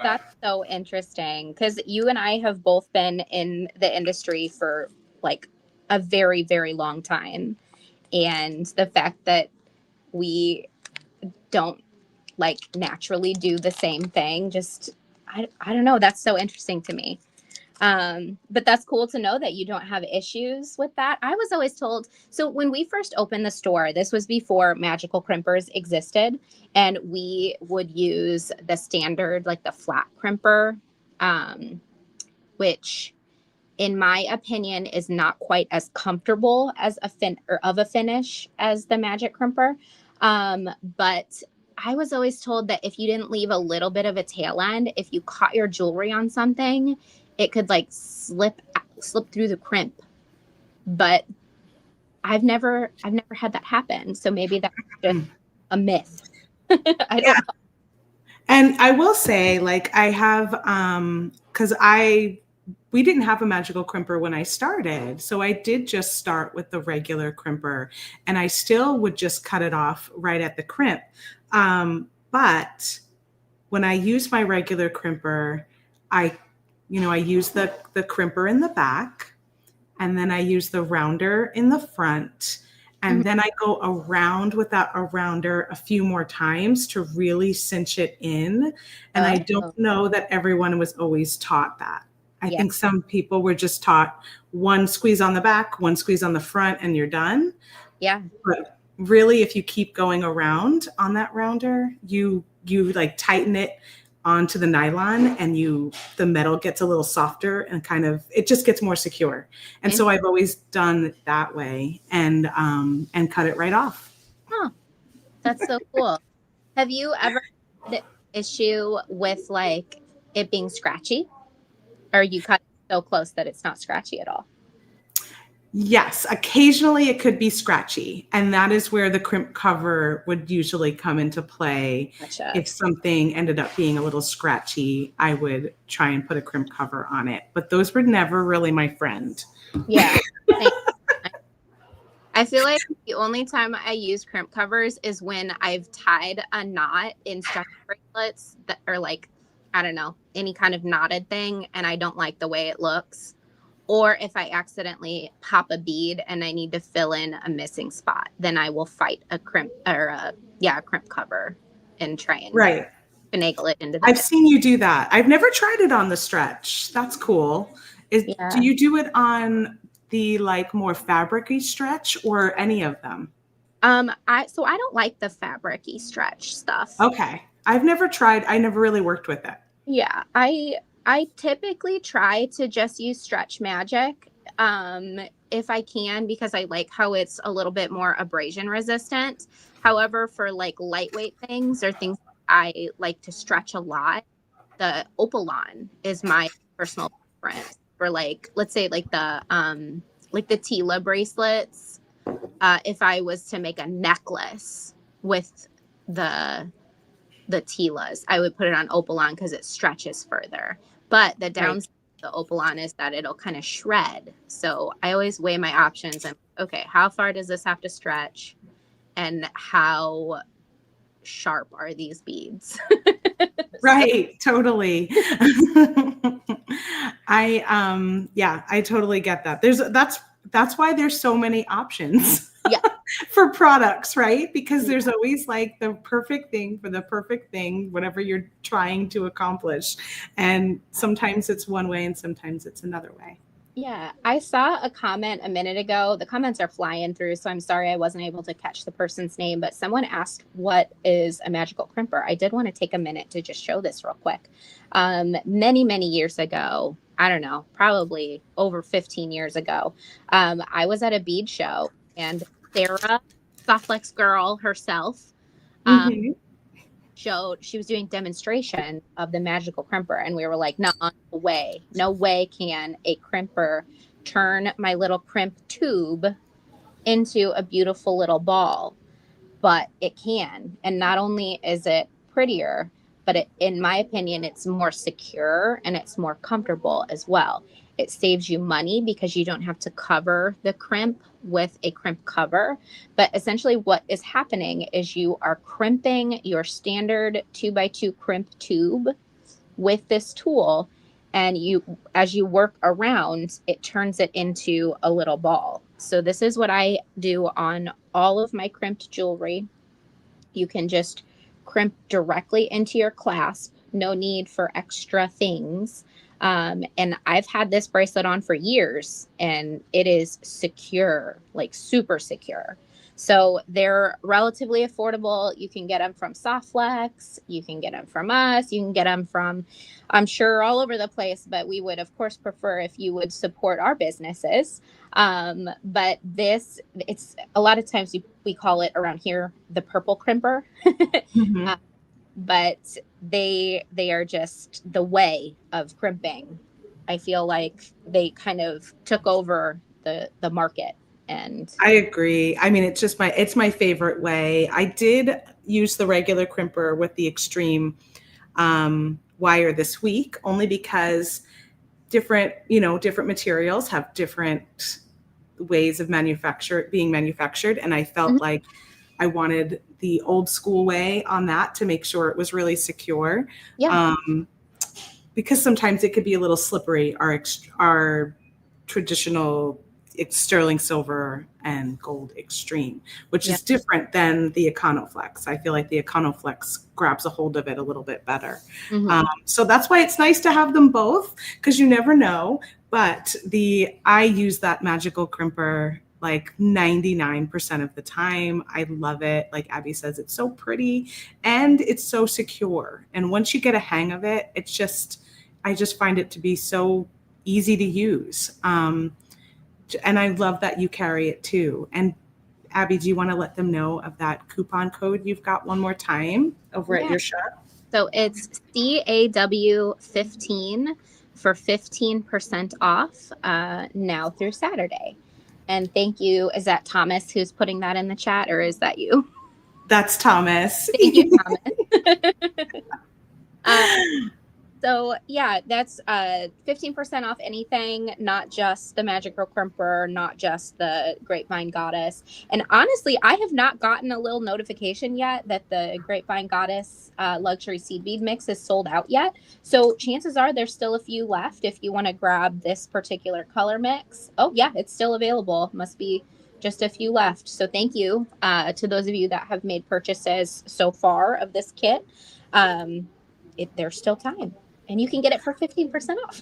That's so interesting because you and I have both been in the industry for like a very, very long time. And the fact that we don't like naturally do the same thing, just, I don't know. That's so interesting to me. But that's cool to know that you don't have issues with that. I was always told, so when we first opened the store, this was before magical crimpers existed, and we would use the standard, like the flat crimper, which in my opinion is not quite as comfortable as a finish as the magic crimper. But I was always told that if you didn't leave a little bit of a tail end, if you caught your jewelry on something, it could like slip through the crimp. But I've never had that happen. So maybe that's just a myth. I don't know. And I will say, like, I have, because we didn't have a magical crimper when I started. So I did just start with the regular crimper, and I still would just cut it off right at the crimp. But when I use my regular crimper, I use the crimper in the back, and then I use the rounder in the front. And then I go around with that rounder a few more times to really cinch it in. And I don't know that everyone was always taught that. I think some people were just taught one squeeze on the back, one squeeze on the front, and you're done. Yeah. But really, if you keep going around on that rounder, you like tighten it onto the nylon, and the metal gets a little softer and it just gets more secure. And so I've always done it that way, and cut it right off. Oh, that's so cool. Have you ever had the issue with like it being scratchy? Or you cut it so close that it's not scratchy at all? Yes, occasionally it could be scratchy, and that is where the crimp cover would usually come into play. Gotcha. If something ended up being a little scratchy, I would try and put a crimp cover on it, but those were never really my friend. Yeah. I feel like the only time I use crimp covers is when I've tied a knot in stretch bracelets that are like, I don't know, any kind of knotted thing, and I don't like the way it looks. Or if I accidentally pop a bead and I need to fill in a missing spot, then I will fight a crimp cover and try and finagle it into the I've seen you do that. I've never tried it on the stretch. That's cool. Do you do it on the like more fabric-y stretch or any of them? I don't like the fabric-y stretch stuff. Okay. I've never tried. I never really worked with it. Yeah, I typically try to just use Stretch Magic if I can, because I like how it's a little bit more abrasion resistant. However, for like lightweight things or things I like to stretch a lot, the Opalon is my personal preference for like, let's say like the Tila bracelets. If I was to make a necklace with the Tilas, I would put it on Opalon because it stretches further. But the downside of the Opalon is that it'll kind of shred. So I always weigh my options and, okay, how far does this have to stretch? And how sharp are these beads? Right. Totally. I totally get that. That's why there's so many options. Yeah. For products, right? Because there's always like the perfect thing for the perfect thing, whatever you're trying to accomplish. And sometimes it's one way and sometimes it's another way. Yeah, I saw a comment a minute ago. The comments are flying through, so I'm sorry I wasn't able to catch the person's name, but someone asked, what is a magical crimper? I did want to take a minute to just show this real quick. Many, many years ago, I don't know, probably over 15 years ago, I was at a bead show, and Sarah, Softlex girl herself, she was doing demonstration of the magical crimper, and we were like, no way can a crimper turn my little crimp tube into a beautiful little ball. But it can. And not only is it prettier, but in my opinion, it's more secure and it's more comfortable as well. It saves you money because you don't have to cover the crimp with a crimp cover. But essentially what is happening is you are crimping your standard 2x2 crimp tube with this tool, and as you work around, it turns it into a little ball. So this is what I do on all of my crimped jewelry. You can just crimp directly into your clasp, no need for extra things. And I've had this bracelet on for years and it is secure, like super secure. So they're relatively affordable. You can get them from Softflex, you can get them from us, you can get them from, I'm sure, all over the place, but we would, of course, prefer if you would support our businesses. But it's a lot of times we call it around here the purple crimper. Mm-hmm. But they are just the way of crimping. I feel like they kind of took over the market. And I agree. I mean, it's my favorite way. I did use the regular crimper with the extreme wire this week, only because different materials have different ways of being manufactured. And I felt like I wanted the old school way on that to make sure it was really secure. yeah, Because sometimes it could be a little slippery, our traditional sterling silver and gold extreme, which yeah. is different than the Econoflex. I feel like the Econoflex grabs a hold of it a little bit better. Mm-hmm. So that's why it's nice to have them both, because you never know. But I use that magical crimper like 99% of the time. I love it. Like Abby says, it's so pretty and it's so secure. And once you get a hang of it, I just find it to be so easy to use. And I love that you carry it too. And Abby, do you want to let them know of that coupon code you've got one more time over at Yeah. your shop? So it's CAW15 for 15% off now through Saturday. And thank you. Is that Thomas who's putting that in the chat, or is that you? That's Thomas. Thank you, Thomas. So yeah, that's 15% off anything, not just the Magical Crimper, not just the Grapevine Goddess. And honestly, I have not gotten a little notification yet that the Grapevine Goddess luxury seed bead mix is sold out yet. So chances are there's still a few left if you want to grab this particular color mix. Oh yeah, it's still available. Must be just a few left. So thank you to those of you that have made purchases so far of this kit. There's still time. And you can get it for 15% off.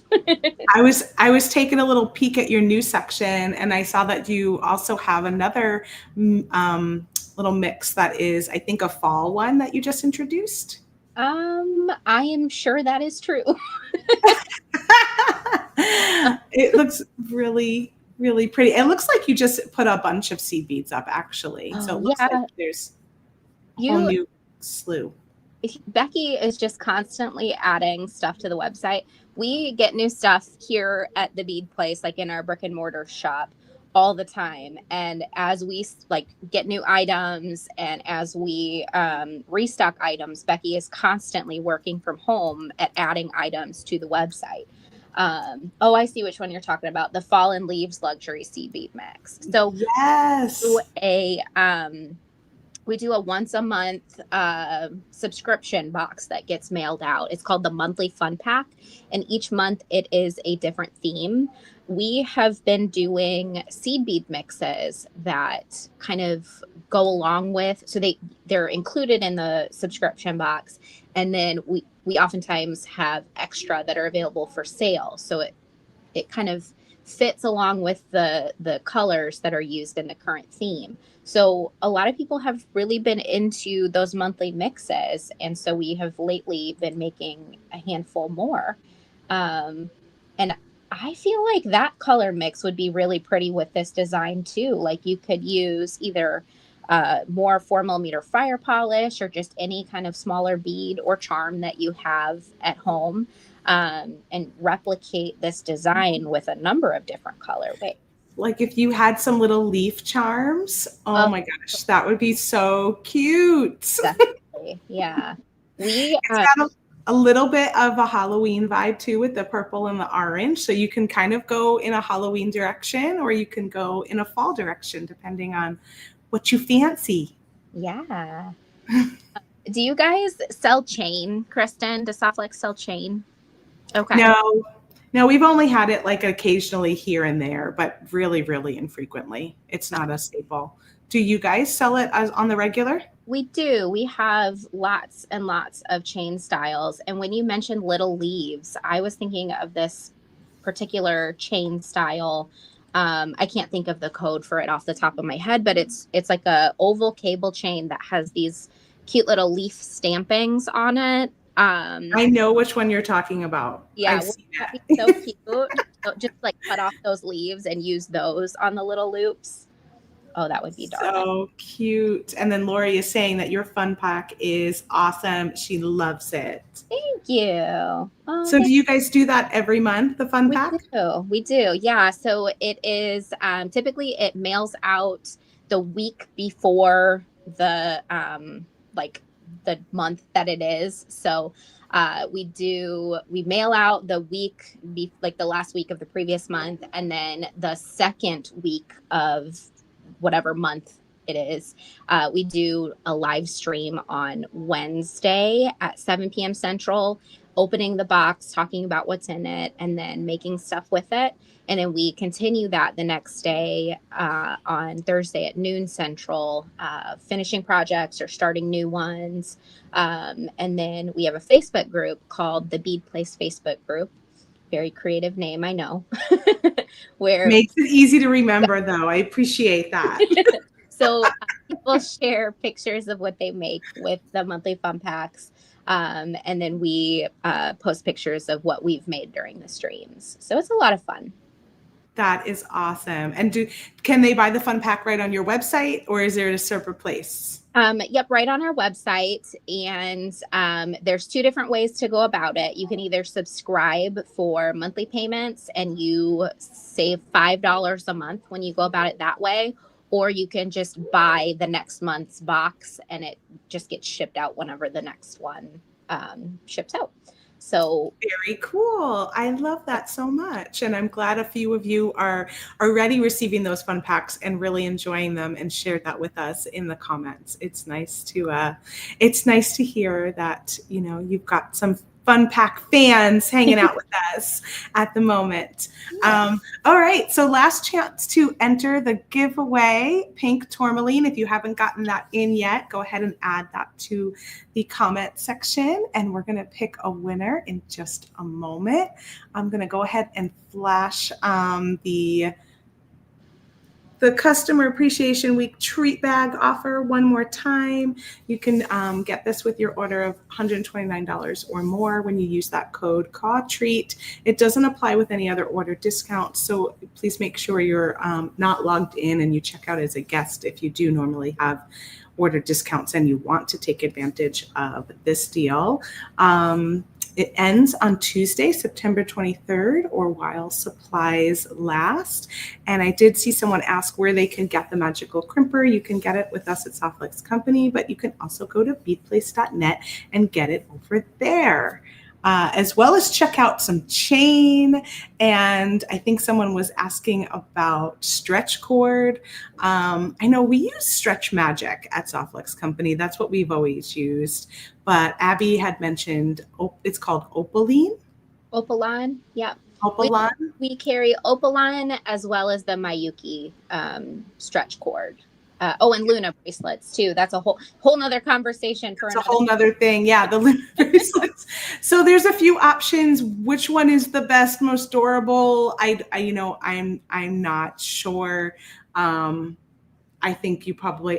I was taking a little peek at your new section, and I saw that you also have another little mix that is, I think, a fall one that you just introduced. I am sure that is true. It looks really, really pretty. It looks like you just put a bunch of seed beads up, actually. So it looks like there's a whole new slew. Becky is just constantly adding stuff to the website. We get new stuff here at the bead place, like in our brick and mortar shop, all the time. And as we get new items and as we restock items, Becky is constantly working from home at adding items to the website. I see which one you're talking about, the Fallen Leaves luxury seed bead mix. So yes, we do a once a month subscription box that gets mailed out. It's called the Monthly Fun Pack, and each month it is a different theme. We have been doing seed bead mixes that kind of go along with, so they're included in the subscription box, and then we oftentimes have extra that are available for sale. So it kind of fits along with the colors that are used in the current theme. So a lot of people have really been into those monthly mixes. And so we have lately been making a handful more. And I feel like that color mix would be really pretty with this design too. Like you could use either more 4mm fire polish or just any kind of smaller bead or charm that you have at home, and replicate this design with a number of different colorways. Like if you had some little leaf charms, oh my gosh, that would be so cute. Definitely. Yeah. We It's got a little bit of a Halloween vibe too with the purple and the orange. So you can kind of go in a Halloween direction or you can go in a fall direction depending on what you fancy. yeah. Do you guys sell chain, Kristen? Does Softlex sell chain? Okay. No, no, we've only had it like occasionally here and there, but really, really infrequently. It's not a staple. Do you guys sell it as on the regular? We do. We have lots and lots of chain styles. And when you mentioned little leaves, I was thinking of this particular chain style. I can't think of the code for it off the top of my head, but it's like a oval cable chain that has these cute little leaf stampings on it. I know which one you're talking about. Yeah, I've wouldn't seen that be it. so cute? So just like cut off those leaves and use those on the little loops. Oh, that would be darling. So cute. And then Lori is saying that your fun pack is awesome. She loves it. Thank you. Oh, So do you guys do that every month, the fun we pack? do. We do. Yeah. So it is typically it mails out the week before the like the month that it is. So we mail out the like the last week of the previous month, and then the second week of whatever month it is. We do a live stream on Wednesday at 7 p.m. Central, opening the box, talking about what's in it, and then making stuff with it. And then we continue that the next day on Thursday at noon Central, finishing projects or starting new ones. And then we have a Facebook group called the Bead Place Facebook group. Very creative name, I know. Where Makes it easy to remember, though. I appreciate that. so people share pictures of what they make with the monthly fun packs. And then we post pictures of what we've made during the streams. So it's a lot of fun. That is awesome. And can they buy the fun pack right on your website or is there a separate place? Yep, right on our website. And there's two different ways to go about it. You can either subscribe for monthly payments and you save $5 a month when you go about it that way, or you can just buy the next month's box and it just gets shipped out whenever the next one ships out. So very cool. I love that so much. And I'm glad a few of you are already receiving those fun packs and really enjoying them and shared that with us in the comments. It's nice to hear that, you've got some fun pack fans hanging out with us at the moment. All right. So last chance to enter the giveaway, pink tourmaline. If you haven't gotten that in yet, go ahead and add that to the comment section. And we're going to pick a winner in just a moment. I'm going to go ahead and flash the Customer Appreciation Week treat bag offer one more time. You can get this with your order of $129 or more when you use that code CAW treat. It doesn't apply with any other order discount, so please make sure you're not logged in and you check out as a guest if you do normally have order discounts and you want to take advantage of this deal. It ends on Tuesday, September 23rd, or while supplies last. And I did see someone ask where they can get the magical crimper. You can get it with us at Softlex Company, but you can also go to beadplace.net and get it over there. As well as check out some chain. And I think someone was asking about stretch cord. I know we use Stretch Magic at Softlex Company. That's what we've always used. But Abby had mentioned it's called Opaline. Opaline, yeah. Opaline. We carry Opaline as well as the Miyuki stretch cord. And Luna bracelets too. That's a whole nother conversation for a whole nother thing. Yeah, the Luna bracelets. So there's a few options. Which one is the best, most durable? I'm not sure. I think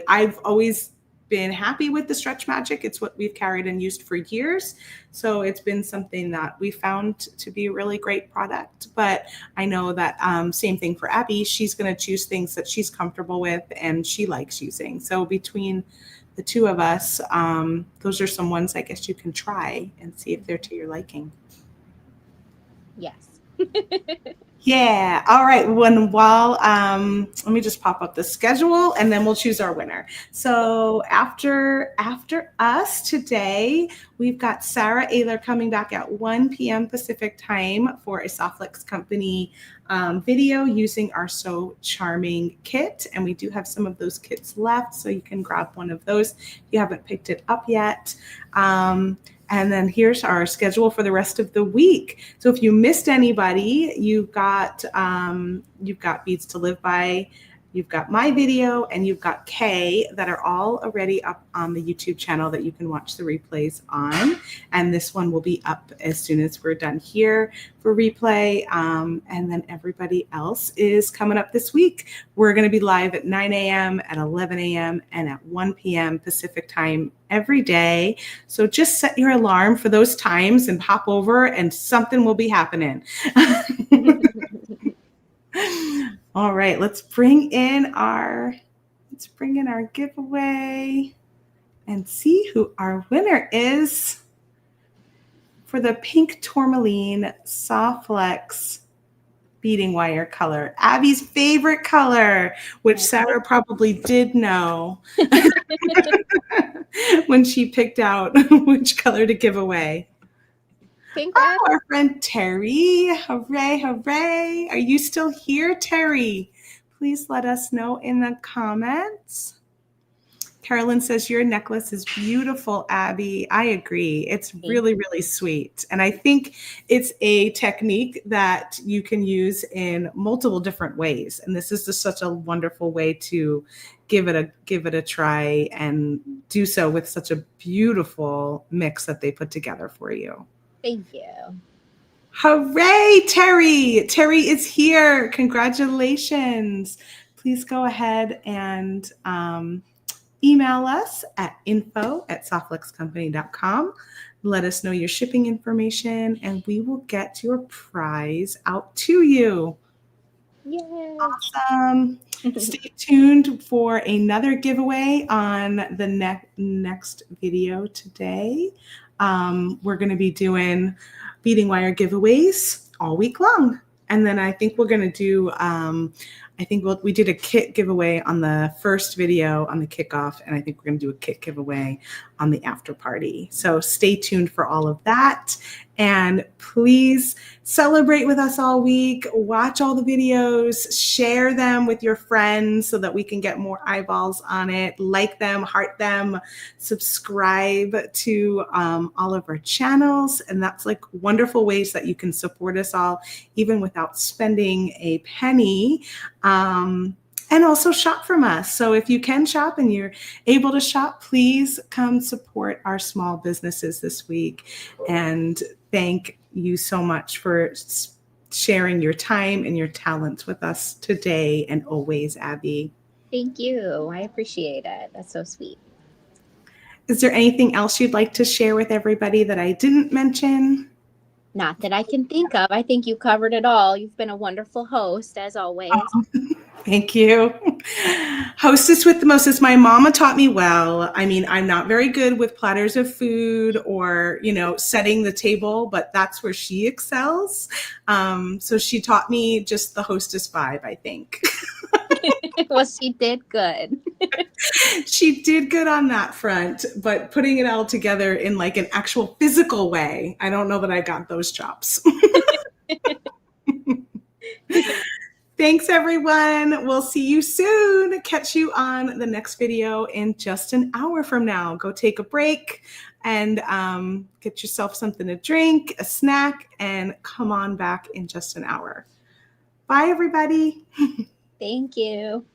I've always been happy with the Stretch Magic. It's what we've carried and used for years. So it's been something that we found to be a really great product. But I know that same thing for Abby. She's going to choose things that she's comfortable with and she likes using. So between the two of us, those are some ones I guess you can try and see if they're to your liking. Yes. Yeah. All right. Let me just pop up the schedule and then we'll choose our winner. So after us today, we've got Sarah Ayler coming back at 1 p.m. Pacific time for a Softlex Company video using our So Charming kit. And we do have some of those kits left, so you can grab one of those if you haven't picked it up yet. And then here's our schedule for the rest of the week. So if you missed anybody, you've got Beads to Live By, you've got my video, and you've got Kay that are all already up on the YouTube channel that you can watch the replays on. And this one will be up as soon as we're done here for replay. And then everybody else is coming up this week. We're going to be live at 9 a.m., at 11 a.m., and at 1 p.m. Pacific time every day. So just set your alarm for those times and pop over and something will be happening. All right, let's bring in our giveaway and see who our winner is for the pink tourmaline Softlex beading wire color, Abby's favorite color, which Sarah probably did know when she picked out which color to give away. Congrats. Oh, our friend Terry. Hooray, hooray. Are you still here, Terry? Please let us know in the comments. Carolyn says, your necklace is beautiful, Abby. I agree. It's really, really sweet. And I think it's a technique that you can use in multiple different ways. And this is just such a wonderful way to give it a try and do so with such a beautiful mix that they put together for you. Thank you. Hooray, Terry. Terry is here. Congratulations. Please go ahead and email us at info@softlexcompany.com. Let us know your shipping information and we will get your prize out to you. Yay. Awesome. Stay tuned for another giveaway on the next video today. We're going to be doing beading wire giveaways all week long. And then I think we're going to do, we did a kit giveaway on the first video on the kickoff, and I think we're going to do a kit giveaway on the after party. So stay tuned for all of that. And please celebrate with us all week. Watch all the videos, share them with your friends so that we can get more eyeballs on it. Like them, heart them, subscribe to all of our channels. And that's like wonderful ways that you can support us all, even without spending a penny. And also shop from us. So if you can shop and you're able to shop, please come support our small businesses this week. And thank you so much for sharing your time and your talents with us today and always, Abby. Thank you. I appreciate it. That's so sweet. Is there anything else you'd like to share with everybody that I didn't mention? Not that I can think of. I think you covered it all. You've been a wonderful host, as always. Thank you. Hostess with the mostest. My mama taught me well. I mean, I'm not very good with platters of food or, setting the table, but that's where she excels. So she taught me just the hostess vibe, I think. Well, she did good. She did good on that front, but putting it all together in like an actual physical way, I don't know that I got those chops. Thanks, everyone. We'll see you soon. Catch you on the next video in just an hour from now. Go take a break and get yourself something to drink, a snack, and come on back in just an hour. Bye, everybody. Thank you.